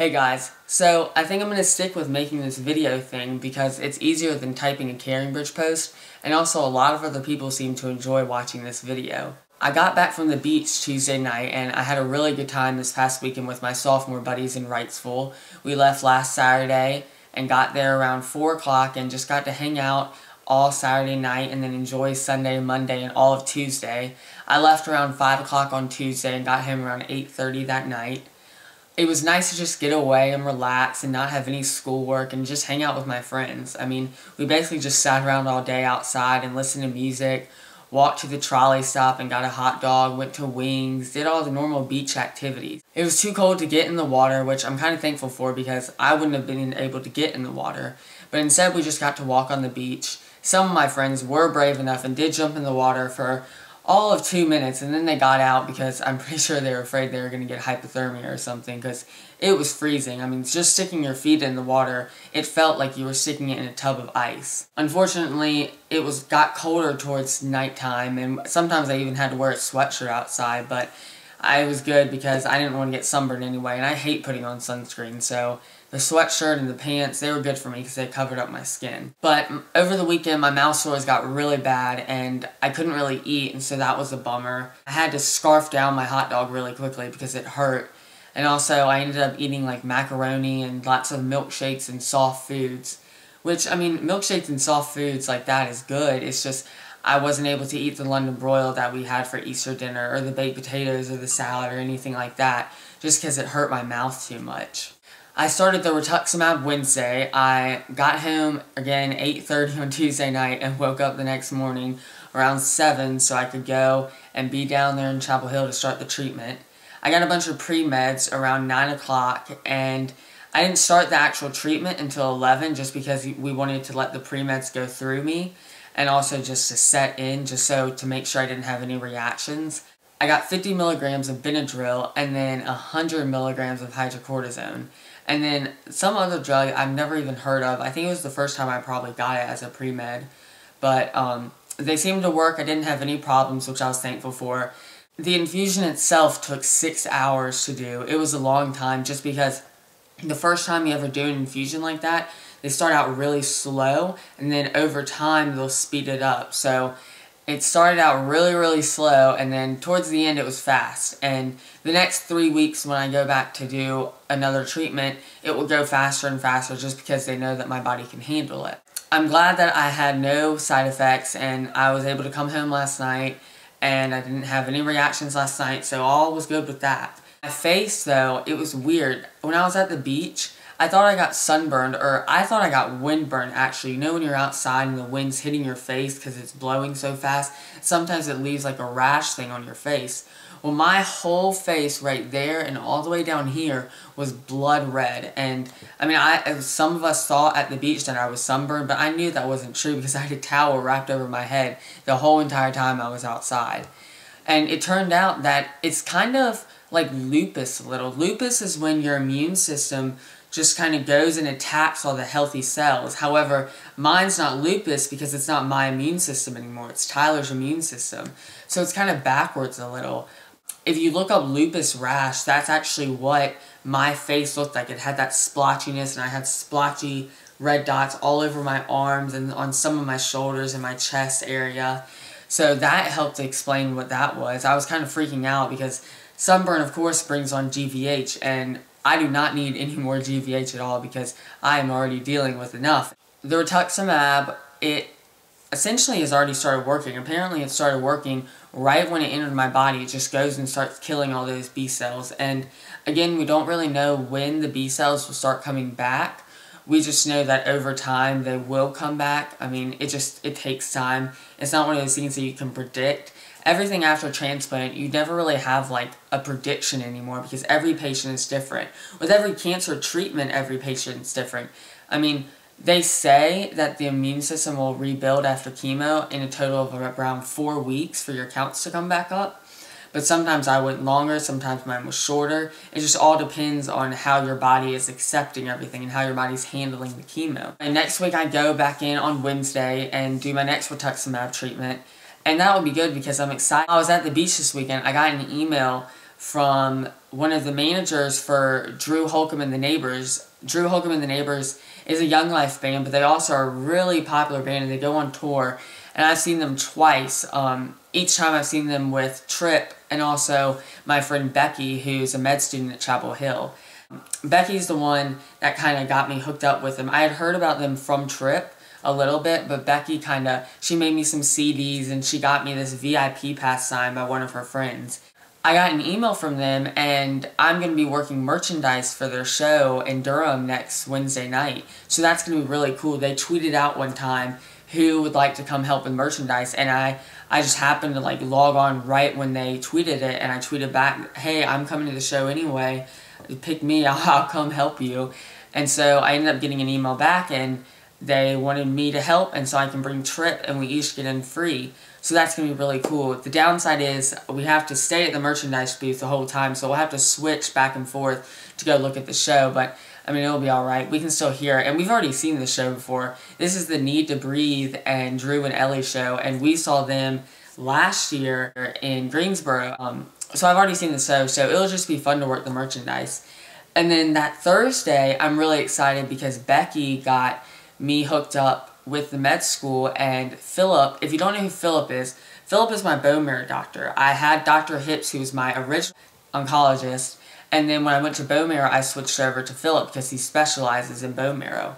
Hey guys, so I think I'm going to stick with making this video thing because it's easier than typing a CaringBridge post, and also a lot of other people seem to enjoy watching this video. I got back from the beach Tuesday night and I had a really good time this past weekend with my sophomore buddies in Wrightsville. We left last Saturday and got there around 4 o'clock and just got to hang out all Saturday night and then enjoy Sunday, Monday, and all of Tuesday. I left around 5 o'clock on Tuesday and got home around 8:30 that night. It was nice to just get away and relax and not have any schoolwork and just hang out with my friends. I mean, we basically just sat around all day outside and listened to music, walked to the trolley stop and got a hot dog, went to Wings, did all the normal beach activities. It was too cold to get in the water, which I'm kind of thankful for because I wouldn't have been able to get in the water. But instead we just got to walk on the beach. Some of my friends were brave enough and did jump in the water for all of 2 minutes, and then they got out because I'm pretty sure they were afraid they were going to get hypothermia or something because it was freezing. I mean, just sticking your feet in the water, it felt like you were sticking it in a tub of ice. Unfortunately, it got colder towards nighttime, and sometimes I even had to wear a sweatshirt outside, but I was good because I didn't want to get sunburned anyway, and I hate putting on sunscreen, so the sweatshirt and the pants, they were good for me because they covered up my skin. But over the weekend, my mouth sores got really bad, and I couldn't really eat, and so that was a bummer. I had to scarf down my hot dog really quickly because it hurt. And also, I ended up eating like macaroni and lots of milkshakes and soft foods. Which, I mean, milkshakes and soft foods like that is good. It's just, I wasn't able to eat the London broil that we had for Easter dinner, or the baked potatoes, or the salad, or anything like that, just because it hurt my mouth too much. I started the rituximab Wednesday. I got home, again, 8:30 on Tuesday night, and woke up the next morning around 7 so I could go and be down there in Chapel Hill to start the treatment. I got a bunch of pre-meds around 9 o'clock, and I didn't start the actual treatment until 11 just because we wanted to let the pre-meds go through me, and also just to set in, just so to make sure I didn't have any reactions. I got 50 milligrams of Benadryl and then 100 milligrams of hydrocortisone. And then some other drug I've never even heard of. I think it was the first time I probably got it as a pre-med. But they seemed to work. I didn't have any problems, which I was thankful for. The infusion itself took 6 hours to do. It was a long time just because the first time you ever do an infusion like that, they start out really slow, and then over time they'll speed it up. So it started out really, really slow, and then towards the end it was fast. And the next 3 weeks when I go back to do another treatment, it will go faster and faster just because they know that my body can handle it. I'm glad that I had no side effects, and I was able to come home last night, and I didn't have any reactions last night, so all was good with that. My face, though, it was weird. When I was at the beach, I thought I got sunburned, or I thought I got windburn, actually. You know when you're outside and the wind's hitting your face because it's blowing so fast? Sometimes it leaves like a rash thing on your face. Well, my whole face right there and all the way down here was blood red. And, I mean, some of us thought at the beach that I was sunburned, but I knew that wasn't true because I had a towel wrapped over my head the whole entire time I was outside. And it turned out that it's kind of like lupus a little. Lupus is when your immune system just kind of goes and attacks all the healthy cells. However, mine's not lupus because it's not my immune system anymore. It's Tyler's immune system. So it's kind of backwards a little. If you look up lupus rash, that's actually what my face looked like. It had that splotchiness, and I had splotchy red dots all over my arms and on some of my shoulders and my chest area. So that helped to explain what that was. I was kind of freaking out because sunburn, of course, brings on GVH, and I do not need any more GVH at all because I am already dealing with enough. The rituximab, it essentially has already started working. Apparently it started working right when it entered my body. It just goes and starts killing all those B cells. And again, we don't really know when the B cells will start coming back. We just know that over time they will come back. I mean, it takes time. It's not one of those things that you can predict. Everything after transplant, you never really have like a prediction anymore because every patient is different. With every cancer treatment, every patient is different. I mean, they say that the immune system will rebuild after chemo in a total of around 4 weeks for your counts to come back up. But sometimes I went longer, sometimes mine was shorter. It just all depends on how your body is accepting everything and how your body's handling the chemo. And next week I go back in on Wednesday and do my next rituximab treatment. And that will be good because I'm excited. I was at the beach this weekend. I got an email from one of the managers for Drew Holcomb and the Neighbors. Drew Holcomb and the Neighbors is a Young Life band, but they also are a really popular band, and they go on tour. And I've seen them twice. Each time I've seen them with Tripp and also my friend Becky, who's a med student at Chapel Hill. Becky's the one that kind of got me hooked up with them. I had heard about them from Tripp a little bit, but Becky she made me some CDs, and she got me this VIP pass signed by one of her friends. I got an email from them, and I'm going to be working merchandise for their show in Durham next Wednesday night. So that's going to be really cool. They tweeted out one time who would like to come help with merchandise, and I just happened to like log on right when they tweeted it, and I tweeted back, hey, I'm coming to the show anyway, pick me, I'll come help you. And so I ended up getting an email back, and they wanted me to help, and so I can bring Tripp, and we each get in free. So that's going to be really cool. The downside is we have to stay at the merchandise booth the whole time, so we'll have to switch back and forth to go look at the show, but I mean, it'll be alright. We can still hear it, and we've already seen the show before. This is the Need to Breathe and Drew and Ellie show, and we saw them last year in Greensboro. So I've already seen the show, so it'll just be fun to work the merchandise. And then that Thursday, I'm really excited because Becky got me hooked up with the med school, and Philip, if you don't know who Philip is my bone marrow doctor. I had Dr. Hips, who was my original oncologist, and then when I went to bone marrow, I switched over to Philip because he specializes in bone marrow.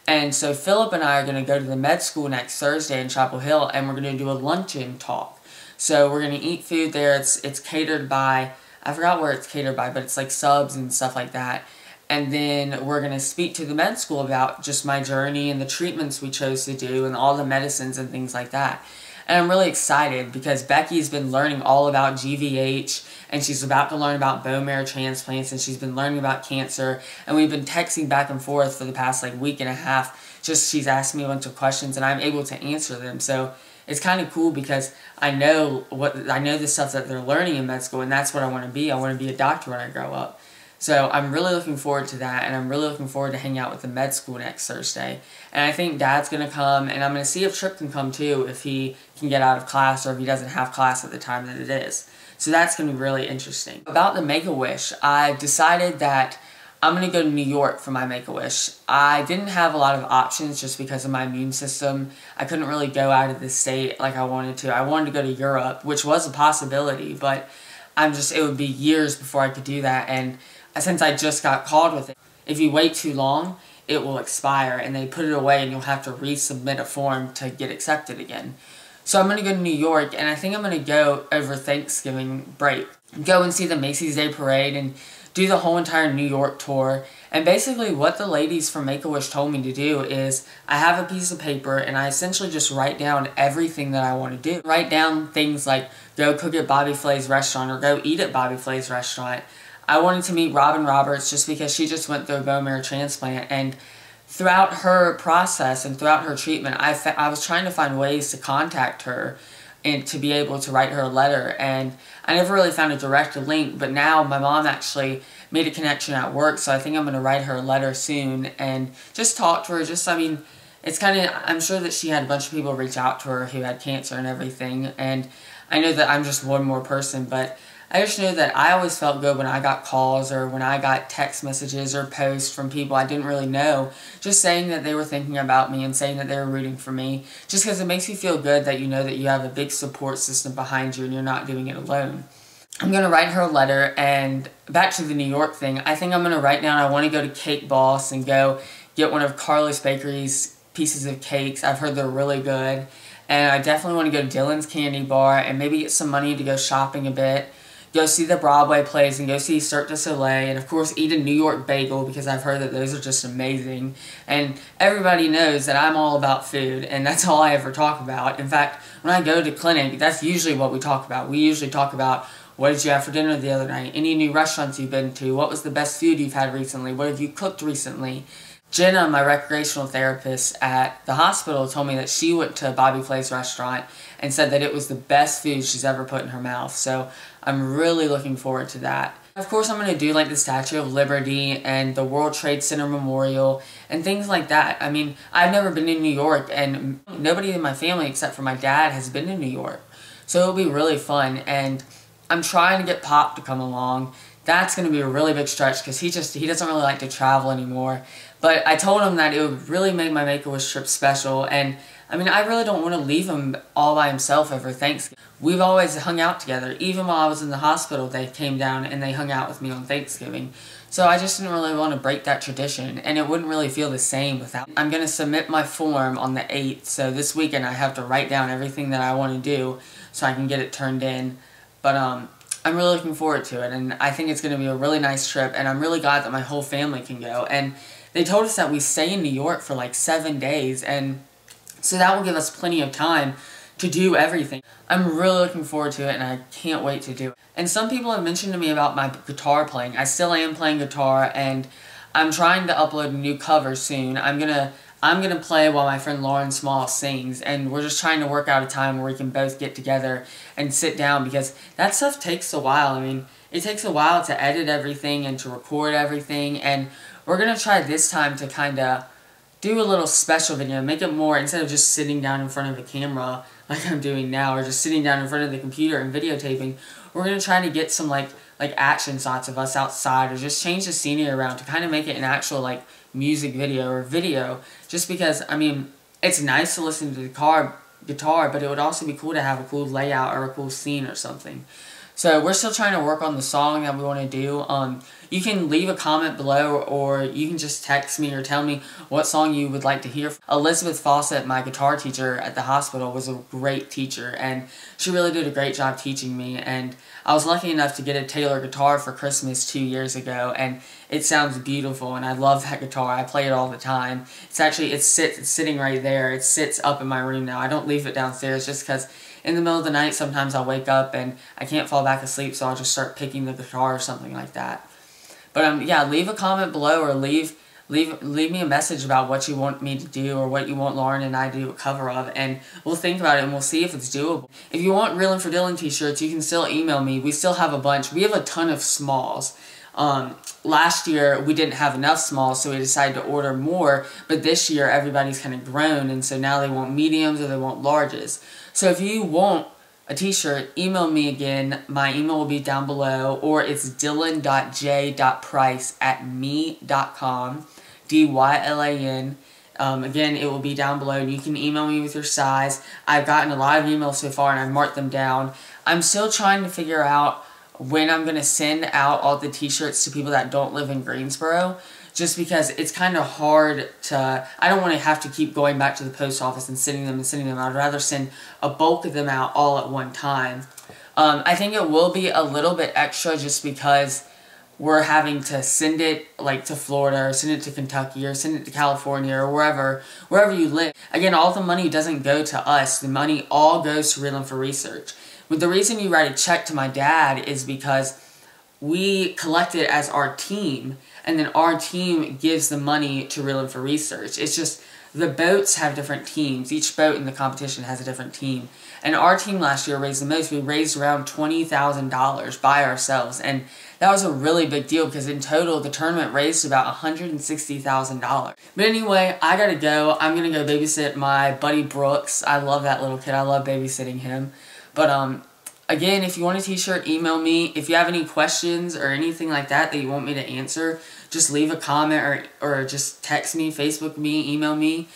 And so Philip and I are going to go to the med school next Thursday in Chapel Hill, and we're going to do a luncheon talk. So we're going to eat food there. It's catered by, I forgot where it's catered by, but it's like Subs and stuff like that. And then we're going to speak to the med school about just my journey and the treatments we chose to do and all the medicines and things like that. And I'm really excited because Becky's been learning all about GVH, and she's about to learn about bone marrow transplants, and she's been learning about cancer, and we've been texting back and forth for the past like week and a half. Just she's asked me a bunch of questions, and I'm able to answer them. So it's kind of cool because I know the stuff that they're learning in med school, and that's what I want to be. I want to be a doctor when I grow up. So I'm really looking forward to that, and I'm really looking forward to hanging out with the med school next Thursday. And I think Dad's going to come, and I'm going to see if Tripp can come too, if he can get out of class or if he doesn't have class at the time that it is. So that's going to be really interesting. About the Make-A-Wish, I decided that I'm going to go to New York for my Make-A-Wish. I didn't have a lot of options just because of my immune system. I couldn't really go out of the state like I wanted to. I wanted to go to Europe, which was a possibility, but it would be years before I could do that. And since I just got called with it, if you wait too long, it will expire, and they put it away, and you'll have to resubmit a form to get accepted again. So I'm going to go to New York, and I think I'm going to go over Thanksgiving break. Go and see the Macy's Day Parade and do the whole entire New York tour. And basically what the ladies from Make-A-Wish told me to do is I have a piece of paper, and I essentially just write down everything that I want to do. Write down things like go cook at Bobby Flay's restaurant or go eat at Bobby Flay's restaurant. I wanted to meet Robin Roberts just because she just went through a bone marrow transplant, and throughout her process and throughout her treatment, I was trying to find ways to contact her and to be able to write her a letter, and I never really found a direct link, but now my mom actually made a connection at work, so I think I'm going to write her a letter soon and just talk to her. I'm sure that she had a bunch of people reach out to her who had cancer and everything, and I know that I'm just one more person, but I just know that I always felt good when I got calls or when I got text messages or posts from people I didn't really know, just saying that they were thinking about me and saying that they were rooting for me, just because it makes you feel good that you know that you have a big support system behind you and you're not doing it alone. I'm going to write her a letter, and back to the New York thing, I think I'm going to write down I want to go to Cake Boss and go get one of Carlos Bakery's pieces of cakes. I've heard they're really good, and I definitely want to go to Dylan's Candy Bar and maybe get some money to go shopping a bit. Go see the Broadway plays and go see Cirque du Soleil, and of course eat a New York bagel because I've heard that those are just amazing. And everybody knows that I'm all about food, and that's all I ever talk about. In fact, when I go to clinic, that's usually what we talk about. We usually talk about what did you have for dinner the other night, any new restaurants you've been to, what was the best food you've had recently, what have you cooked recently. Jenna, my recreational therapist at the hospital, told me that she went to Bobby Flay's restaurant and said that it was the best food she's ever put in her mouth. So I'm really looking forward to that. Of course, I'm going to do like the Statue of Liberty and the World Trade Center Memorial and things like that. I mean, I've never been in New York, and nobody in my family except for my dad has been to New York. So it'll be really fun, and I'm trying to get Pop to come along that's going to be a really big stretch because he doesn't really like to travel anymore. But I told him that it would really make my Make-A-Wish trip special, and I mean, I really don't want to leave him all by himself over Thanksgiving. We've always hung out together. Even while I was in the hospital, they came down and they hung out with me on Thanksgiving. So I just didn't really want to break that tradition, and it wouldn't really feel the same without. I'm going to submit my form on the 8th, so this weekend I have to write down everything that I want to do so I can get it turned in. But I'm really looking forward to it, and I think it's going to be a really nice trip, and I'm really glad that my whole family can go. And they told us that we stay in New York for like 7 days, and so that will give us plenty of time to do everything. I'm really looking forward to it, and I can't wait to do it. And some people have mentioned to me about my guitar playing. I still am playing guitar, and I'm trying to upload a new cover soon. I'm gonna play while my friend Lauren Small sings, and we're just trying to work out a time where we can both get together and sit down, because that stuff takes a while. I mean, it takes a while to edit everything and to record everything, and we're gonna try this time to kind of do a little special video, make it more, instead of just sitting down in front of a camera like I'm doing now, or just sitting down in front of the computer and videotaping. We're going to try to get some like action shots of us outside, or just change the scenery around to kind of make it an actual like music video or video, just because, I mean, it's nice to listen to the guitar, but it would also be cool to have a cool layout or a cool scene or something. So we're still trying to work on the song that we want to do. You can leave a comment below, or you can just text me or tell me what song you would like to hear. Elizabeth Fawcett, my guitar teacher at the hospital, was a great teacher, and she really did a great job teaching me. And I was lucky enough to get a Taylor guitar for Christmas 2 years ago, and it sounds beautiful, and I love that guitar. I play it all the time. It's sitting right there. It sits up in my room now. I don't leave it downstairs just because in the middle of the night sometimes I'll wake up and I can't fall back asleep, so I'll just start picking the guitar or something like that. But yeah, leave a comment below, or leave me a message about what you want me to do, or what you want Lauren and I to do a cover of, and we'll think about it and we'll see if it's doable. If you want Reelin' for Dylan t-shirts, you can still email me. We still have a bunch. We have a ton of smalls. Last year we didn't have enough smalls, so we decided to order more, but this year everybody's kind of grown, and so now they want mediums or they want larges. So if you want a t-shirt, email me again. My email will be down below, or it's dylan.j.price@me.com, DYLAN. Again, it will be down below, and you can email me with your size. I've gotten a lot of emails so far, and I've marked them down. I'm still trying to figure out when I'm going to send out all the t-shirts to people that don't live in Greensboro, just because it's kind of hard to, I don't want to have to keep going back to the post office and sending them. I'd rather send a bulk of them out all at one time. I think it will be a little bit extra just because we're having to send it like to Florida, or send it to Kentucky, or send it to California, or wherever you live. Again, all the money doesn't go to us. The money all goes to Reelin' for Research. But the reason you write a check to my dad is because we collect it as our team, and then our team gives the money to Reelin' for Research. It's just the boats have different teams. Each boat in the competition has a different team. And our team last year raised the most. We raised around $20,000 by ourselves, and that was a really big deal because in total the tournament raised about $160,000. But anyway, I gotta go. I'm gonna go babysit my buddy Brooks. I love that little kid. I love babysitting him. But again, if you want a t-shirt, email me. If you have any questions or anything like that you want me to answer, just leave a comment, or just text me, Facebook me, email me.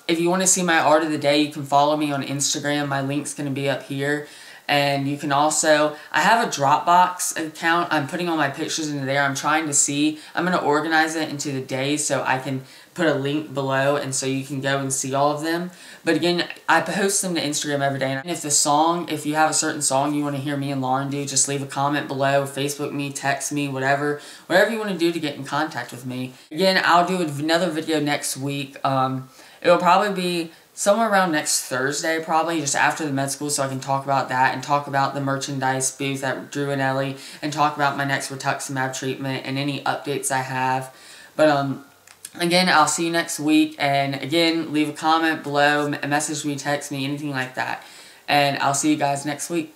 If you want to see my art of the day, you can follow me on Instagram. My link's going to be up here. And you can also, I have a Dropbox account. I'm putting all my pictures into there. I'm trying to see, I'm going to organize it into the days so I can put a link below, and so you can go and see all of them. But again, I post them to Instagram every day. And if you have a certain song you want to hear me and Lauren do, just leave a comment below, Facebook me, text me, whatever you want to do to get in contact with me. Again, I'll do another video next week. It'll probably be somewhere around next Thursday, probably, just after the med school, so I can talk about that, and talk about the merchandise booth at Drew and Ellie, and talk about my next rituximab treatment, and any updates I have. But, again, I'll see you next week, and again, leave a comment below, message me, text me, anything like that. And I'll see you guys next week.